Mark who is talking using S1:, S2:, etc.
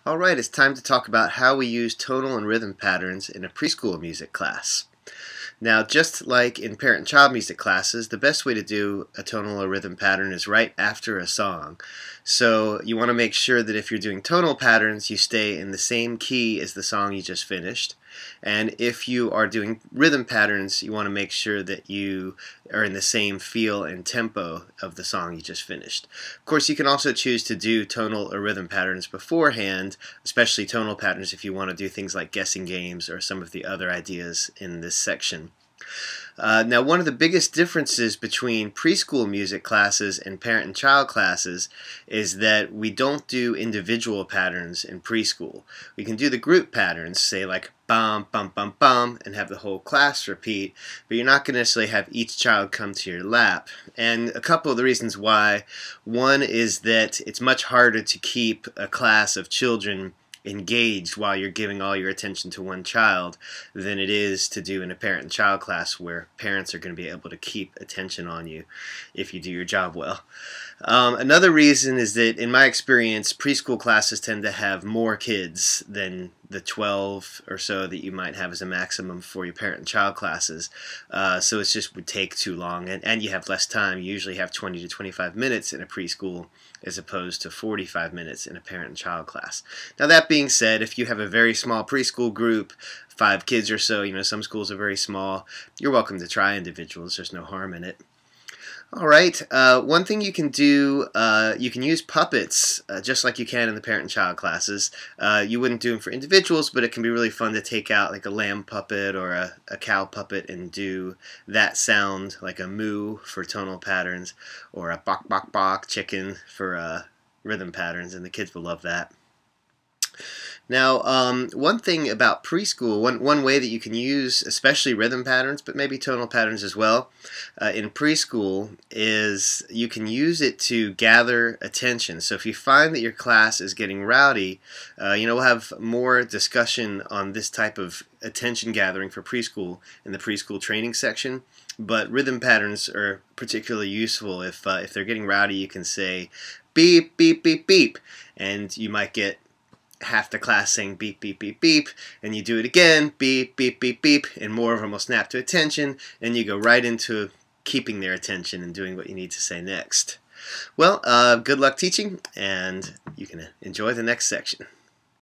S1: Alright, it's time to talk about how we use tonal and rhythm patterns in a preschool music class. Now, just like in parent-child music classes, the best way to do a tonal or rhythm pattern is right after a song. So you want to make sure that if you're doing tonal patterns, you stay in the same key as the song you just finished. And if you are doing rhythm patterns, you want to make sure that you are in the same feel and tempo of the song you just finished. Of course, you can also choose to do tonal or rhythm patterns beforehand, especially tonal patterns if you want to do things like guessing games or some of the other ideas in this section. Now, one of the biggest differences between preschool music classes and parent and child classes is that we don't do individual patterns in preschool. We can do the group patterns, say like bum, bum, bum, bum, and have the whole class repeat, but you're not going to necessarily have each child come to your lap. And a couple of the reasons why: one is that it's much harder to keep a class of children engaged while you're giving all your attention to one child than it is to do in a parent and child class, where parents are going to be able to keep attention on you if you do your job well. Another reason is that, in my experience, preschool classes tend to have more kids than the 12 or so that you might have as a maximum for your parent and child classes. So it just would take too long, and you have less time. You usually have 20 to 25 minutes in a preschool as opposed to 45 minutes in a parent and child class. Now, that being said, if you have a very small preschool group, 5 kids or so, some schools are very small, you're welcome to try individuals. There's no harm in it. Alright, one thing you can do, you can use puppets just like you can in the parent and child classes. You wouldn't do them for individuals, but it can be really fun to take out like a lamb puppet or a cow puppet and do that sound, like a moo for tonal patterns, or a bok bok bok chicken for rhythm patterns, and the kids will love that. Now, one thing about preschool, one way that you can use especially rhythm patterns, but maybe tonal patterns as well, in preschool, is you can use it to gather attention. So if you find that your class is getting rowdy, we'll have more discussion on this type of attention gathering for preschool in the preschool training section. But rhythm patterns are particularly useful. If they're getting rowdy, you can say beep, beep, beep, beep, and you might get half the class saying beep, beep, beep, beep, and you do it again, beep, beep, beep, beep, and more of them will snap to attention, and you go right into keeping their attention and doing what you need to say next. Well, good luck teaching, and you can enjoy the next section.